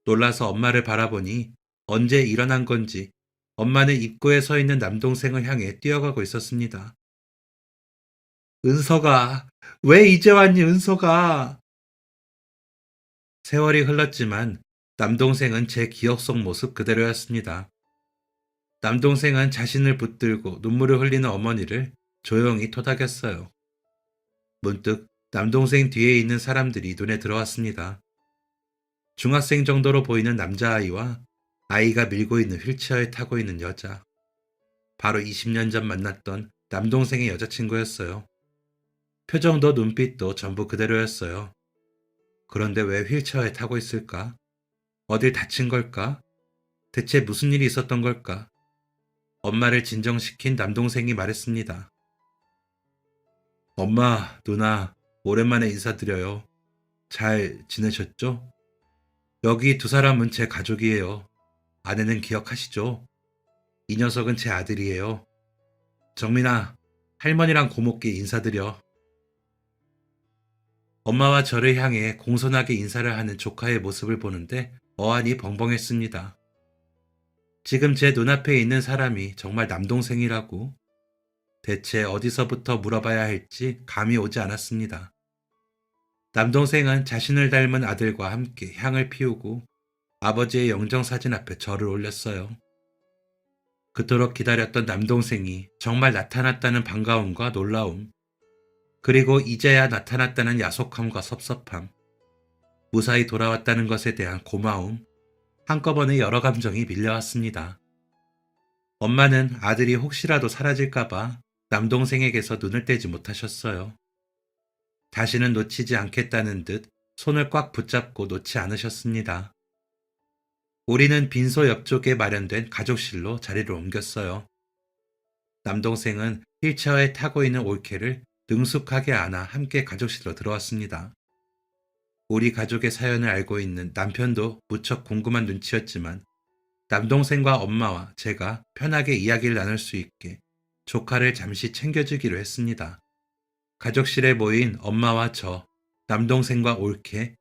놀라서 엄마를 바라보니 언제 일어난 건지 엄마는 입구에 서 있는 남동생을 향해 뛰어가고 있었습니다. 은서가, 왜 이제 왔니, 은서가? 세월이 흘렀지만 남동생은 제 기억 속 모습 그대로였습니다. 남동생은 자신을 붙들고 눈물을 흘리는 어머니를 조용히 토닥였어요. 문득 남동생 뒤에 있는 사람들이 눈에 들어왔습니다. 중학생 정도로 보이는 남자아이와 아이가 밀고 있는 휠체어에 타고 있는 여자. 바로 20년 전 만났던 남동생의 여자친구였어요. 표정도 눈빛도 전부 그대로였어요. 그런데 왜 휠체어에 타고 있을까? 어딜 다친 걸까? 대체 무슨 일이 있었던 걸까? 엄마를 진정시킨 남동생이 말했습니다. 엄마, 누나, 오랜만에 인사드려요. 잘 지내셨죠? 여기 두 사람은 제 가족이에요. 아내는 기억하시죠? 이 녀석은 제 아들이에요. 정민아, 할머니랑 고모께 인사드려. 엄마와 저를 향해 공손하게 인사를 하는 조카의 모습을 보는데 어안이 벙벙했습니다. 지금 제 눈앞에 있는 사람이 정말 남동생이라고 대체 어디서부터 물어봐야 할지 감이 오지 않았습니다. 남동생은 자신을 닮은 아들과 함께 향을 피우고 아버지의 영정사진 앞에 절을 올렸어요. 그토록 기다렸던 남동생이 정말 나타났다는 반가움과 놀라움, 그리고 이제야 나타났다는 야속함과 섭섭함, 무사히 돌아왔다는 것에 대한 고마움, 한꺼번에 여러 감정이 밀려왔습니다. 엄마는 아들이 혹시라도 사라질까봐 남동생에게서 눈을 떼지 못하셨어요. 다시는 놓치지 않겠다는 듯 손을 꽉 붙잡고 놓지 않으셨습니다. 우리는 빈소 옆쪽에 마련된 가족실로 자리를 옮겼어요. 남동생은 휠체어에 타고 있는 올케를 능숙하게 안아 함께 가족실로 들어왔습니다. 우리 가족의 사연을 알고 있는 남편도 무척 궁금한 눈치였지만 남동생과 엄마와 제가 편하게 이야기를 나눌 수 있게 조카를 잠시 챙겨주기로 했습니다. 가족실에 모인 엄마와 저, 남동생과 올케,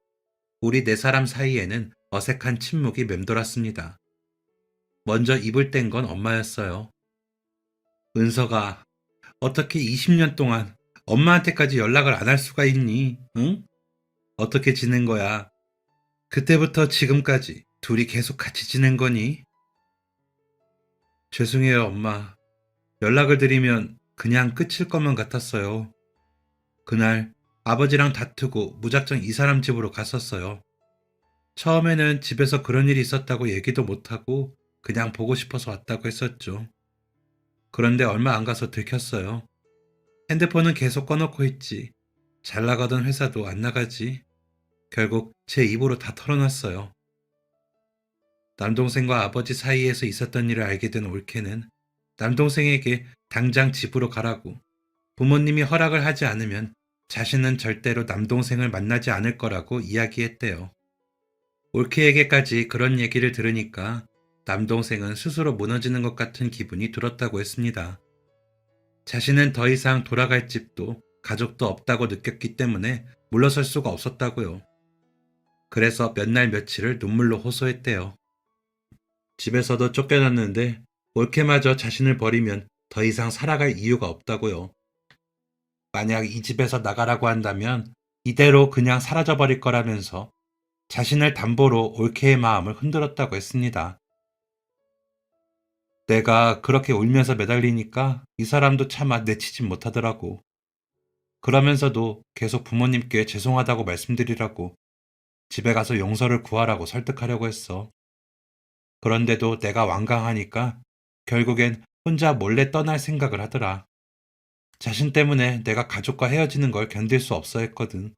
우리 네 사람 사이에는 어색한 침묵이 맴돌았습니다. 먼저 입을 뗀 건 엄마였어요. 은서가 어떻게 20년 동안 엄마한테까지 연락을 안 할 수가 있니? 응? 어떻게 지낸 거야? 그때부터 지금까지 둘이 계속 같이 지낸 거니? 죄송해요, 엄마. 연락을 드리면 그냥 끝일 것만 같았어요. 그날 아버지랑 다투고 무작정 이 사람 집으로 갔었어요. 처음에는 집에서 그런 일이 있었다고 얘기도 못하고 그냥 보고 싶어서 왔다고 했었죠. 그런데 얼마 안 가서 들켰어요. 핸드폰은 계속 꺼놓고 있지. 잘 나가던 회사도 안 나가지. 결국 제 입으로 다 털어놨어요. 남동생과 아버지 사이에서 있었던 일을 알게 된 올케는 남동생에게 당장 집으로 가라고, 부모님이 허락을 하지 않으면 자신은 절대로 남동생을 만나지 않을 거라고 이야기했대요. 올케에게까지 그런 얘기를 들으니까 남동생은 스스로 무너지는 것 같은 기분이 들었다고 했습니다. 자신은 더 이상 돌아갈 집도 가족도 없다고 느꼈기 때문에 물러설 수가 없었다고요. 그래서 몇 날 며칠을 눈물로 호소했대요. 집에서도 쫓겨났는데 올케마저 자신을 버리면 더 이상 살아갈 이유가 없다고요. 만약 이 집에서 나가라고 한다면 이대로 그냥 사라져버릴 거라면서 자신을 담보로 올케의 마음을 흔들었다고 했습니다. 내가 그렇게 울면서 매달리니까 이 사람도 차마 내치진 못하더라고. 그러면서도 계속 부모님께 죄송하다고 말씀드리라고, 집에 가서 용서를 구하라고 설득하려고 했어. 그런데도 내가 완강하니까 결국엔 혼자 몰래 떠날 생각을 하더라. 자신 때문에 내가 가족과 헤어지는 걸 견딜 수 없어 했거든.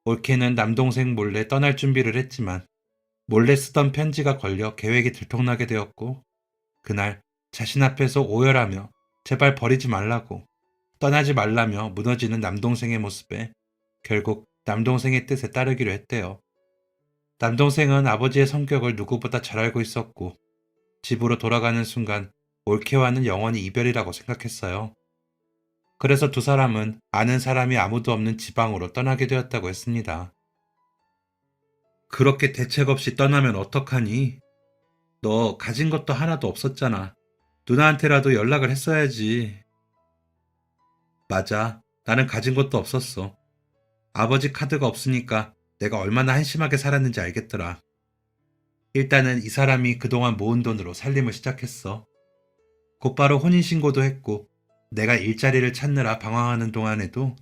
올케는 남동생 몰래 떠날 준비를 했지만 몰래 쓰던 편지가 걸려 계획이 들통나게 되었고, 그날 자신 앞에서 오열하며 제발 버리지 말라고, 떠나지 말라며 무너지는 남동생의 모습에 결국 남동생의 뜻에 따르기로 했대요. 남동생은 아버지의 성격을 누구보다 잘 알고 있었고 집으로 돌아가는 순간 올케와는 영원히 이별이라고 생각했어요. 그래서 두 사람은 아는 사람이 아무도 없는 지방으로 떠나게 되었다고 했습니다. 그렇게 대책 없이 떠나면 어떡하니? 너 가진 것도 하나도 없었잖아. 누나한테라도 연락을 했어야지. 맞아. 나는 가진 것도 없었어. 아버지 카드가 없으니까 내가 얼마나 한심하게 살았는지 알겠더라. 일단은 이 사람이 그동안 모은 돈으로 살림을 시작했어. 곧바로 혼인신고도 했고 내가 일자리를 찾느라 방황하는 동안에도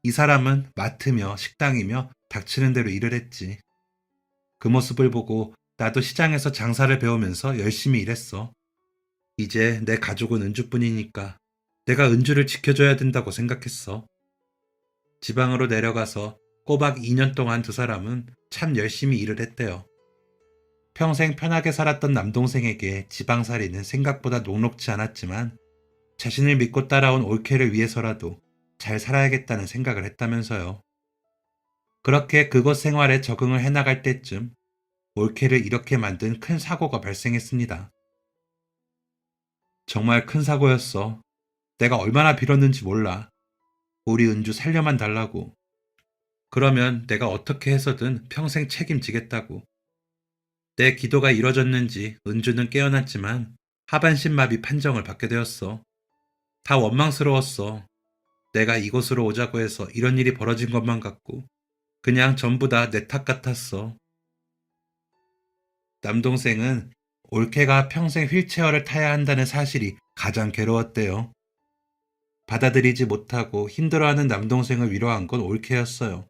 이 사람은 마트며 식당이며 닥치는 대로 일을 했지. 그 모습을 보고 나도 시장에서 장사를 배우면서 열심히 일했어. 이제 내 가족은 은주뿐이니까 내가 은주를 지켜줘야 된다고 생각했어. 지방으로 내려가서 꼬박 2년 동안 두 사람은 참 열심히 일을 했대요. 평생 편하게 살았던 남동생에게 지방살이는 생각보다 녹록지 않았지만 자신을 믿고 따라온 올케를 위해서라도 잘 살아야겠다는 생각을 했다면서요. 그렇게 그곳 생활에 적응을 해나갈 때쯤 올케를 이렇게 만든 큰 사고가 발생했습니다. 정말 큰 사고였어. 내가 얼마나 빌었는지 몰라. 우리 은주 살려만 달라고 그러면 내가 어떻게 해서든 평생 책임지겠다고. 내 기도가 이뤄졌는지 은주는 깨어났지만 하반신마비 판정을 받게 되었어. 다 원망스러웠어. 내가 이곳으로 오자고 해서 이런 일이 벌어진 것만 같고 그냥 전부 다 내 탓 같았어. 남동생은 올케가 평생 휠체어를 타야 한다는 사실이 가장 괴로웠대요. 받아들이지 못하고 힘들어하는 남동생을 위로한 건 올케였어요.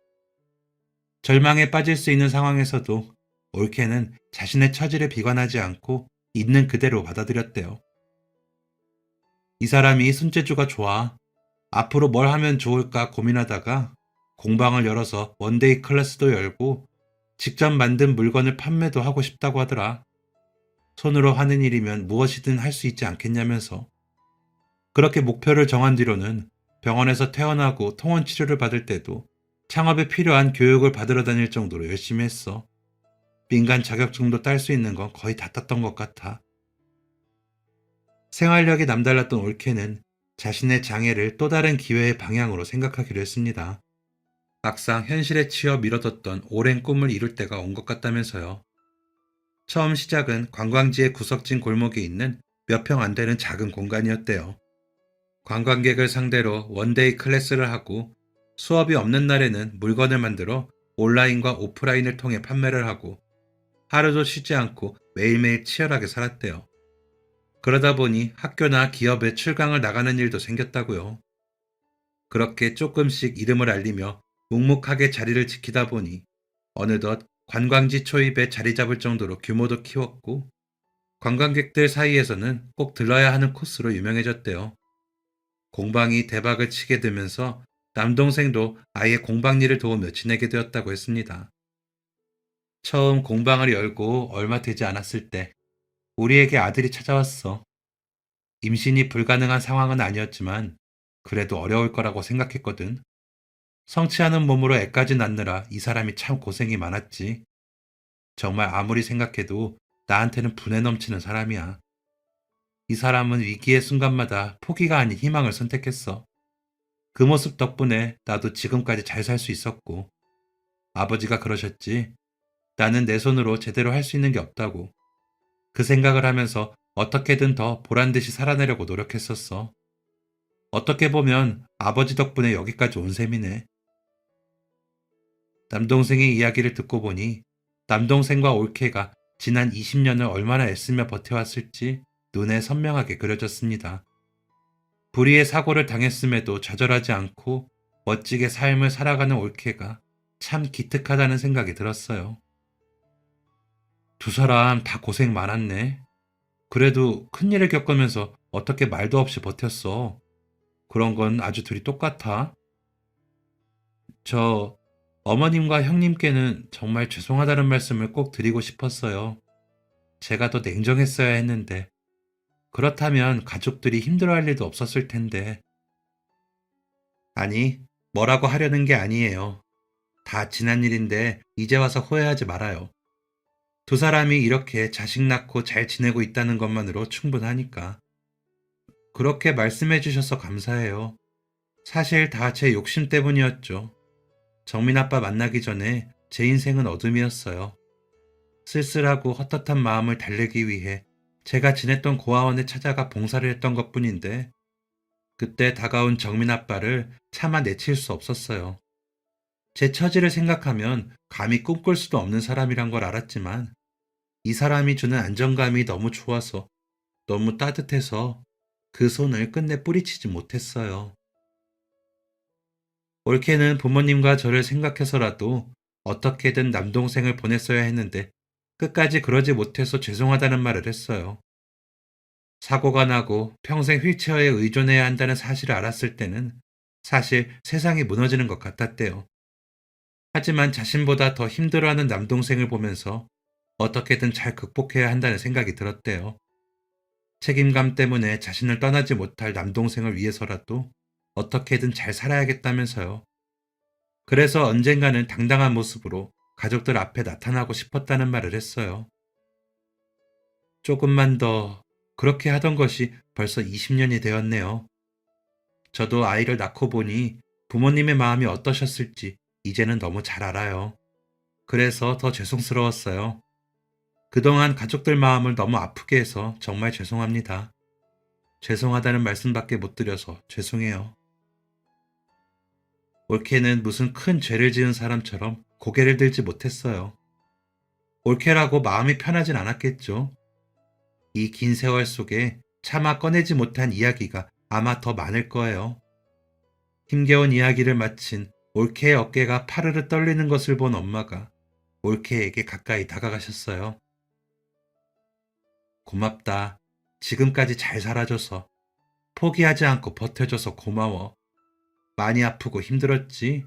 절망에 빠질 수 있는 상황에서도 올케는 자신의 처지를 비관하지 않고 있는 그대로 받아들였대요. 이 사람이 손재주가 좋아. 앞으로 뭘 하면 좋을까 고민하다가 공방을 열어서 원데이 클래스도 열고 직접 만든 물건을 판매도 하고 싶다고 하더라. 손으로 하는 일이면 무엇이든 할 수 있지 않겠냐면서. 그렇게 목표를 정한 뒤로는 병원에서 퇴원하고 통원 치료를 받을 때도 창업에 필요한 교육을 받으러 다닐 정도로 열심히 했어. 민간 자격증도 딸 수 있는 건 거의 다 땄던 것 같아. 생활력이 남달랐던 올케는 자신의 장애를 또 다른 기회의 방향으로 생각하기로 했습니다. 막상 현실에 치여 미뤄뒀던 오랜 꿈을 이룰 때가 온 것 같다면서요. 처음 시작은 관광지의 구석진 골목에 있는 몇 평 안 되는 작은 공간이었대요. 관광객을 상대로 원데이 클래스를 하고 수업이 없는 날에는 물건을 만들어 온라인과 오프라인을 통해 판매를 하고 하루도 쉬지 않고 매일매일 치열하게 살았대요. 그러다 보니 학교나 기업에 출강을 나가는 일도 생겼다고요. 그렇게 조금씩 이름을 알리며 묵묵하게 자리를 지키다 보니 어느덧 관광지 초입에 자리 잡을 정도로 규모도 키웠고 관광객들 사이에서는 꼭 들러야 하는 코스로 유명해졌대요. 공방이 대박을 치게 되면서 남동생도 아예 공방 일을 도우며 지내게 되었다고 했습니다. 처음 공방을 열고 얼마 되지 않았을 때 우리에게 아들이 찾아왔어. 임신이 불가능한 상황은 아니었지만 그래도 어려울 거라고 생각했거든. 성취하는 몸으로 애까지 낳느라 이 사람이 참 고생이 많았지. 정말 아무리 생각해도 나한테는 분에 넘치는 사람이야. 이 사람은 위기의 순간마다 포기가 아닌 희망을 선택했어. 그 모습 덕분에 나도 지금까지 잘 살 수 있었고, 아버지가 그러셨지. 나는 내 손으로 제대로 할 수 있는 게 없다고. 그 생각을 하면서 어떻게든 더 보란 듯이 살아내려고 노력했었어. 어떻게 보면 아버지 덕분에 여기까지 온 셈이네. 남동생의 이야기를 듣고 보니 남동생과 올케가 지난 20년을 얼마나 애쓰며 버텨왔을지 눈에 선명하게 그려졌습니다. 불의의 사고를 당했음에도 좌절하지 않고 멋지게 삶을 살아가는 올케가 참 기특하다는 생각이 들었어요. 두 사람 다 고생 많았네. 그래도 큰일을 겪으면서 어떻게 말도 없이 버텼어. 그런 건 아주 둘이 똑같아. 저 어머님과 형님께는 정말 죄송하다는 말씀을 꼭 드리고 싶었어요. 제가 더 냉정했어야 했는데, 그렇다면 가족들이 힘들어할 일도 없었을 텐데. 아니, 뭐라고 하려는 게 아니에요. 다 지난 일인데 이제 와서 후회하지 말아요. 두 사람이 이렇게 자식 낳고 잘 지내고 있다는 것만으로 충분하니까. 그렇게 말씀해 주셔서 감사해요. 사실 다 제 욕심 때문이었죠. 정민 아빠 만나기 전에 제 인생은 어둠이었어요. 쓸쓸하고 헛헛한 마음을 달래기 위해 제가 지냈던 고아원에 찾아가 봉사를 했던 것뿐인데 그때 다가온 정민 아빠를 차마 내칠 수 없었어요. 제 처지를 생각하면 감히 꿈꿀 수도 없는 사람이란 걸 알았지만 이 사람이 주는 안정감이 너무 좋아서 너무 따뜻해서 그 손을 끝내 뿌리치지 못했어요. 올케는 부모님과 저를 생각해서라도 어떻게든 남동생을 보냈어야 했는데 끝까지 그러지 못해서 죄송하다는 말을 했어요. 사고가 나고 평생 휠체어에 의존해야 한다는 사실을 알았을 때는 사실 세상이 무너지는 것 같았대요. 하지만 자신보다 더 힘들어하는 남동생을 보면서 어떻게든 잘 극복해야 한다는 생각이 들었대요. 책임감 때문에 자신을 떠나지 못할 남동생을 위해서라도 어떻게든 잘 살아야겠다면서요. 그래서 언젠가는 당당한 모습으로 가족들 앞에 나타나고 싶었다는 말을 했어요. 조금만 더 그렇게 하던 것이 벌써 20년이 되었네요. 저도 아이를 낳고 보니 부모님의 마음이 어떠셨을지 이제는 너무 잘 알아요. 그래서 더 죄송스러웠어요. 그동안 가족들 마음을 너무 아프게 해서 정말 죄송합니다. 죄송하다는 말씀밖에 못 드려서 죄송해요. 올케는 무슨 큰 죄를 지은 사람처럼 고개를 들지 못했어요. 올케라고 마음이 편하진 않았겠죠. 이 긴 세월 속에 차마 꺼내지 못한 이야기가 아마 더 많을 거예요. 힘겨운 이야기를 마친 올케의 어깨가 파르르 떨리는 것을 본 엄마가 올케에게 가까이 다가가셨어요. 고맙다. 지금까지 잘 살아줘서. 포기하지 않고 버텨줘서 고마워. 많이 아프고 힘들었지?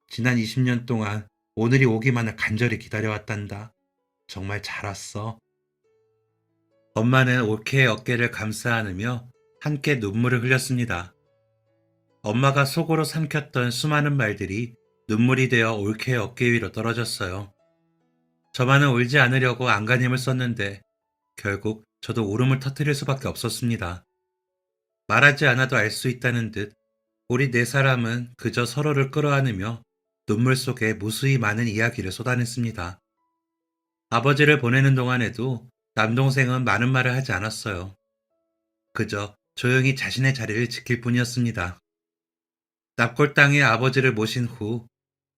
지난 20년 동안 오늘이 오기만을 간절히 기다려왔단다. 정말 잘 왔어. 엄마는 올케의 어깨를 감싸 안으며 함께 눈물을 흘렸습니다. 엄마가 속으로 삼켰던 수많은 말들이 눈물이 되어 올케의 어깨 위로 떨어졌어요. 저만은 울지 않으려고 안간힘을 썼는데 결국 저도 울음을 터뜨릴 수밖에 없었습니다. 말하지 않아도 알 수 있다는 듯 우리 네 사람은 그저 서로를 끌어안으며 눈물 속에 무수히 많은 이야기를 쏟아냈습니다. 아버지를 보내는 동안에도 남동생은 많은 말을 하지 않았어요. 그저 조용히 자신의 자리를 지킬 뿐이었습니다. 납골 땅에 아버지를 모신 후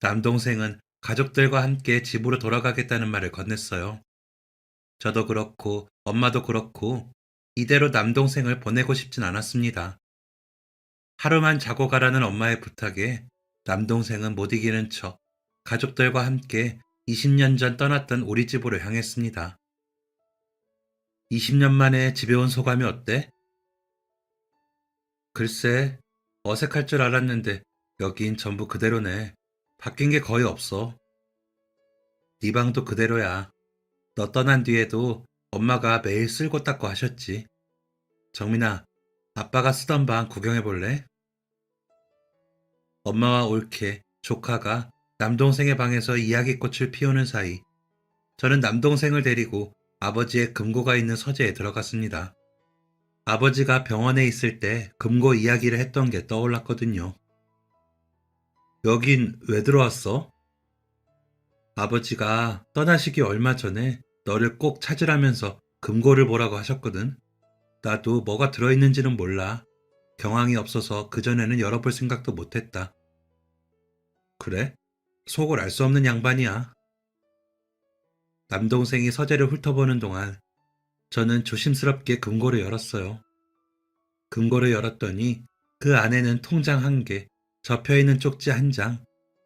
남동생은 가족들과 함께 집으로 돌아가겠다는 말을 건넸어요. 저도 그렇고 엄마도 그렇고 이대로 남동생을 보내고 싶진 않았습니다. 하루만 자고 가라는 엄마의 부탁에 남동생은 못 이기는 척 가족들과 함께 20년 전 떠났던 우리 집으로 향했습니다. 20년 만에 집에 온 소감이 어때? 글쎄, 어색할 줄 알았는데 여긴 전부 그대로네. 바뀐 게 거의 없어. 네 방도 그대로야. 너 떠난 뒤에도 엄마가 매일 쓸고 닦고 하셨지. 정민아, 아빠가 쓰던 방 구경해 볼래? 엄마와 올케, 조카가 남동생의 방에서 이야기꽃을 피우는 사이 저는 남동생을 데리고 아버지의 금고가 있는 서재에 들어갔습니다. 아버지가 병원에 있을 때 금고 이야기를 했던 게 떠올랐거든요. 여긴 왜 들어왔어? 아버지가 떠나시기 얼마 전에 너를 꼭 찾으라면서 금고를 보라고 하셨거든. 나도 뭐가 들어있는지는 몰라. 경황이 없어서 그전에는 열어볼 생각도 못했다. 그래? 속을 알 수 없는 양반이야. 남동생이 서재를 훑어보는 동안 저는 조심스럽게 금고를 열었어요. 금고를 열었더니 그 안에는 통장 한 개, 접혀있는 쪽지 한 장,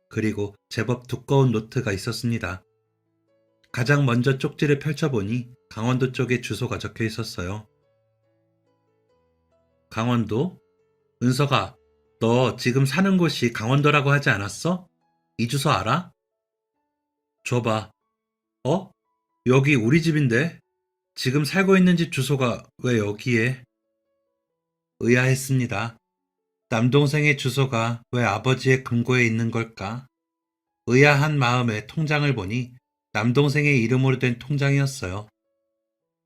그리고 제법 두꺼운 노트가 있었습니다. 가장 먼저 쪽지를 펼쳐보니 강원도 쪽에 주소가 적혀 있었어요. 강원도? 은서가, 너 지금 사는 곳이 강원도라고 하지 않았어? 이 주소 알아? 줘봐. 어? 여기 우리 집인데? 지금 살고 있는 집 주소가 왜 여기에? 의아했습니다. 남동생의 주소가 왜 아버지의 금고에 있는 걸까? 의아한 마음에 통장을 보니 남동생의 이름으로 된 통장이었어요.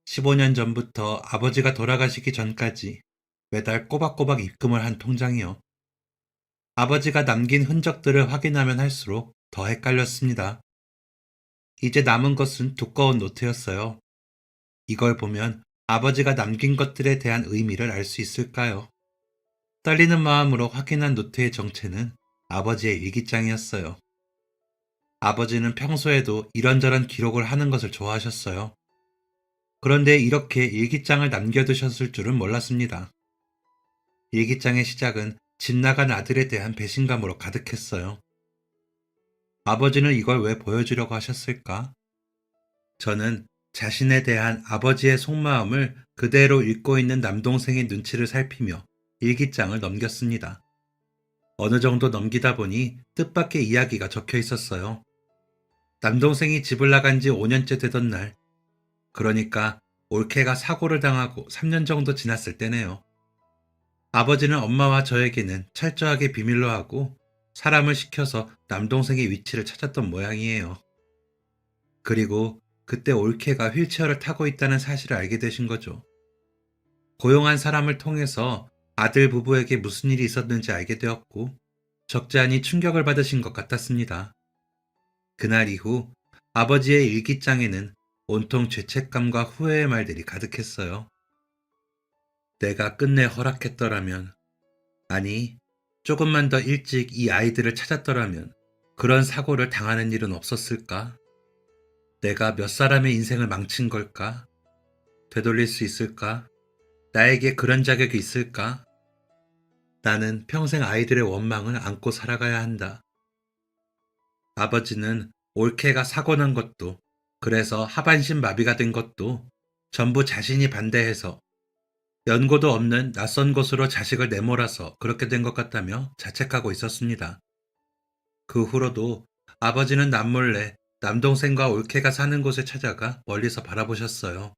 15년 전부터 아버지가 돌아가시기 전까지 매달 꼬박꼬박 입금을 한 통장이요. 아버지가 남긴 흔적들을 확인하면 할수록 더 헷갈렸습니다. 이제 남은 것은 두꺼운 노트였어요. 이걸 보면 아버지가 남긴 것들에 대한 의미를 알 수 있을까요? 떨리는 마음으로 확인한 노트의 정체는 아버지의 일기장이었어요. 아버지는 평소에도 이런저런 기록을 하는 것을 좋아하셨어요. 그런데 이렇게 일기장을 남겨두셨을 줄은 몰랐습니다. 일기장의 시작은 집 나간 아들에 대한 배신감으로 가득했어요. 아버지는 이걸 왜 보여주려고 하셨을까? 저는 자신에 대한 아버지의 속마음을 그대로 읽고 있는 남동생의 눈치를 살피며 일기장을 넘겼습니다. 어느 정도 넘기다 보니 뜻밖의 이야기가 적혀 있었어요. 남동생이 집을 나간 지 5년째 되던 날, 그러니까 올케가 사고를 당하고 3년 정도 지났을 때네요. 아버지는 엄마와 저에게는 철저하게 비밀로 하고 사람을 시켜서 남동생의 위치를 찾았던 모양이에요. 그리고 그때 올케가 휠체어를 타고 있다는 사실을 알게 되신 거죠. 고용한 사람을 통해서 아들 부부에게 무슨 일이 있었는지 알게 되었고 적지 않은 충격을 받으신 것 같았습니다. 그날 이후 아버지의 일기장에는 온통 죄책감과 후회의 말들이 가득했어요. 내가 끝내 허락했더라면, 아니, 조금만 더 일찍 이 아이들을 찾았더라면 그런 사고를 당하는 일은 없었을까? 내가 몇 사람의 인생을 망친 걸까? 되돌릴 수 있을까? 나에게 그런 자격이 있을까? 나는 평생 아이들의 원망을 안고 살아가야 한다. 아버지는 올케가 사고 난 것도, 그래서 하반신 마비가 된 것도 전부 자신이 반대해서 연고도 없는 낯선 곳으로 자식을 내몰아서 그렇게 된 것 같다며 자책하고 있었습니다. 그 후로도 아버지는 남몰래 남동생과 올케가 사는 곳에 찾아가 멀리서 바라보셨어요.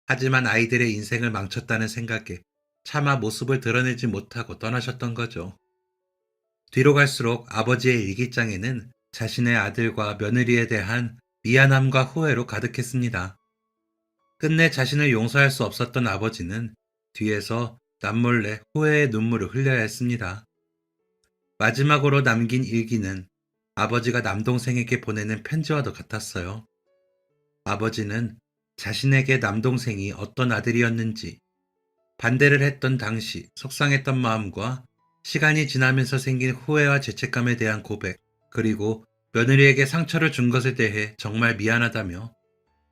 하지만 아이들의 인생을 망쳤다는 생각에 차마 모습을 드러내지 못하고 떠나셨던 거죠. 뒤로 갈수록 아버지의 일기장에는 자신의 아들과 며느리에 대한 미안함과 후회로 가득했습니다. 끝내 자신을 용서할 수 없었던 아버지는 뒤에서 남몰래 후회의 눈물을 흘려야 했습니다. 마지막으로 남긴 일기는 아버지가 남동생에게 보내는 편지와도 같았어요. 아버지는 자신에게 남동생이 어떤 아들이었는지, 반대를 했던 당시 속상했던 마음과 시간이 지나면서 생긴 후회와 죄책감에 대한 고백, 그리고 며느리에게 상처를 준 것에 대해 정말 미안하다며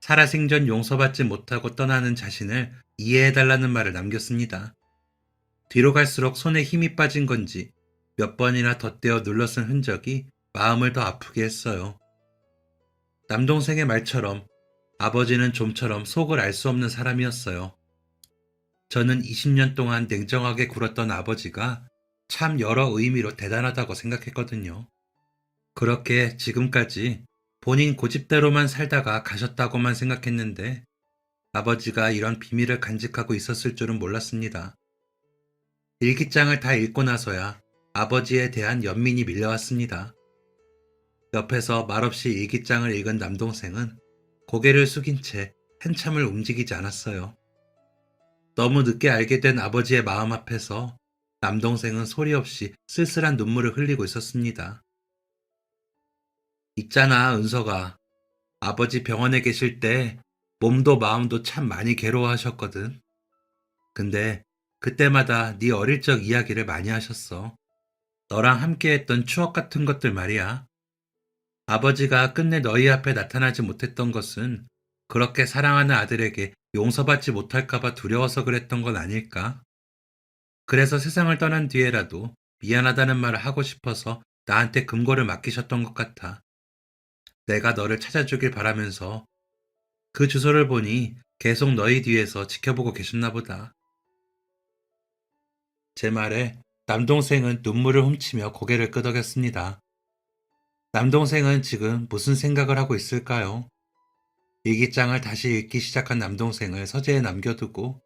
살아생전 용서받지 못하고 떠나는 자신을 이해해달라는 말을 남겼습니다. 뒤로 갈수록 손에 힘이 빠진 건지 몇 번이나 덧대어 눌러쓴 흔적이 마음을 더 아프게 했어요. 남동생의 말처럼 아버지는 좀처럼 속을 알 수 없는 사람이었어요. 저는 20년 동안 냉정하게 굴었던 아버지가 참 여러 의미로 대단하다고 생각했거든요. 그렇게 지금까지 본인 고집대로만 살다가 가셨다고만 생각했는데 아버지가 이런 비밀을 간직하고 있었을 줄은 몰랐습니다. 일기장을 다 읽고 나서야 아버지에 대한 연민이 밀려왔습니다. 옆에서 말없이 일기장을 읽은 남동생은 고개를 숙인 채 한참을 움직이지 않았어요. 너무 늦게 알게 된 아버지의 마음 앞에서 남동생은 소리 없이 쓸쓸한 눈물을 흘리고 있었습니다. 있잖아, 은서가. 아버지 병원에 계실 때 몸도 마음도 참 많이 괴로워하셨거든. 근데 그때마다 네 어릴 적 이야기를 많이 하셨어. 너랑 함께했던 추억 같은 것들 말이야. 아버지가 끝내 너희 앞에 나타나지 못했던 것은 그렇게 사랑하는 아들에게 용서받지 못할까봐 두려워서 그랬던 건 아닐까? 그래서 세상을 떠난 뒤에라도 미안하다는 말을 하고 싶어서 나한테 금고를 맡기셨던 것 같아. 내가 너를 찾아주길 바라면서 그 주소를 보니 계속 너희 뒤에서 지켜보고 계셨나 보다. 제 말에 남동생은 눈물을 훔치며 고개를 끄덕였습니다. 남동생은 지금 무슨 생각을 하고 있을까요? 일기장을 다시 읽기 시작한 남동생을 서재에 남겨두고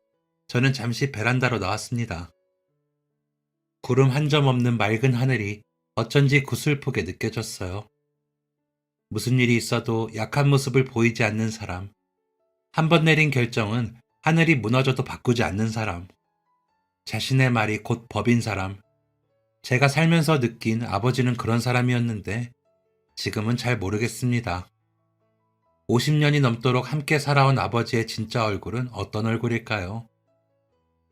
저는 잠시 베란다로 나왔습니다. 구름 한 점 없는 맑은 하늘이 어쩐지 구슬프게 느껴졌어요. 무슨 일이 있어도 약한 모습을 보이지 않는 사람. 한 번 내린 결정은 하늘이 무너져도 바꾸지 않는 사람. 자신의 말이 곧 법인 사람. 제가 살면서 느낀 아버지는 그런 사람이었는데 지금은 잘 모르겠습니다. 50년이 넘도록 함께 살아온 아버지의 진짜 얼굴은 어떤 얼굴일까요?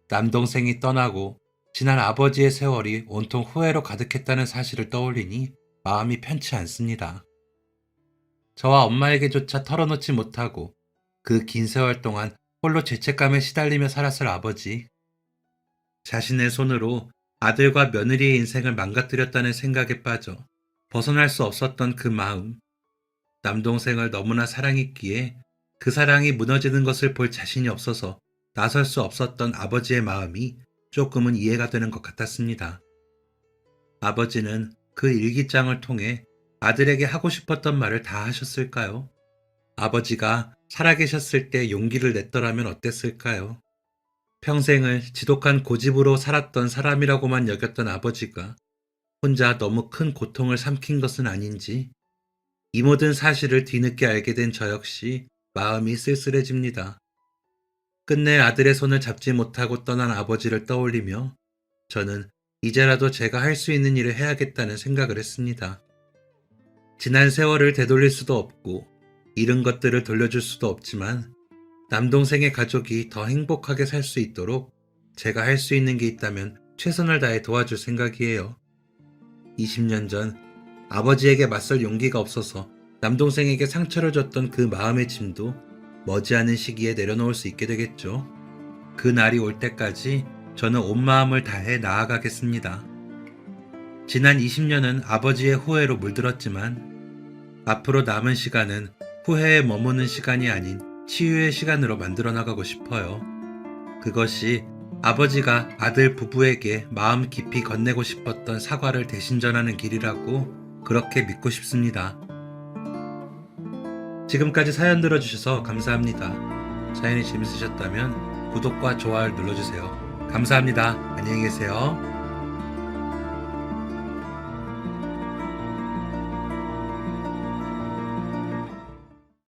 남동생이 떠나고 지난 아버지의 세월이 온통 후회로 가득했다는 사실을 떠올리니 마음이 편치 않습니다. 저와 엄마에게조차 털어놓지 못하고 그 긴 세월 동안 홀로 죄책감에 시달리며 살았을 아버지. 자신의 손으로 아들과 며느리의 인생을 망가뜨렸다는 생각에 빠져 벗어날 수 없었던 그 마음. 남동생을 너무나 사랑했기에 그 사랑이 무너지는 것을 볼 자신이 없어서 나설 수 없었던 아버지의 마음이 조금은 이해가 되는 것 같았습니다. 아버지는 그 일기장을 통해 아들에게 하고 싶었던 말을 다 하셨을까요? 아버지가 살아계셨을 때 용기를 냈더라면 어땠을까요? 평생을 지독한 고집으로 살았던 사람이라고만 여겼던 아버지가 혼자 너무 큰 고통을 삼킨 것은 아닌지 이 모든 사실을 뒤늦게 알게 된 저 역시 마음이 쓸쓸해집니다. 끝내 아들의 손을 잡지 못하고 떠난 아버지를 떠올리며 저는 이제라도 제가 할 수 있는 일을 해야겠다는 생각을 했습니다. 지난 세월을 되돌릴 수도 없고 잃은 것들을 돌려줄 수도 없지만 남동생의 가족이 더 행복하게 살 수 있도록 제가 할 수 있는 게 있다면 최선을 다해 도와줄 생각이에요. 20년 전 아버지에게 맞설 용기가 없어서 남동생에게 상처를 줬던 그 마음의 짐도 머지않은 시기에 내려놓을 수 있게 되겠죠. 그 날이 올 때까지 저는 온 마음을 다해 나아가겠습니다. 지난 20년은 아버지의 후회로 물들었지만 앞으로 남은 시간은 후회에 머무는 시간이 아닌 치유의 시간으로 만들어 나가고 싶어요. 그것이 아버지가 아들 부부에게 마음 깊이 건네고 싶었던 사과를 대신 전하는 길이라고 그렇게 믿고 싶습니다. 지금까지 사연 들어주셔서 감사합니다. 사연이 재밌으셨다면 구독과 좋아요를 눌러주세요. 감사합니다. 안녕히 계세요.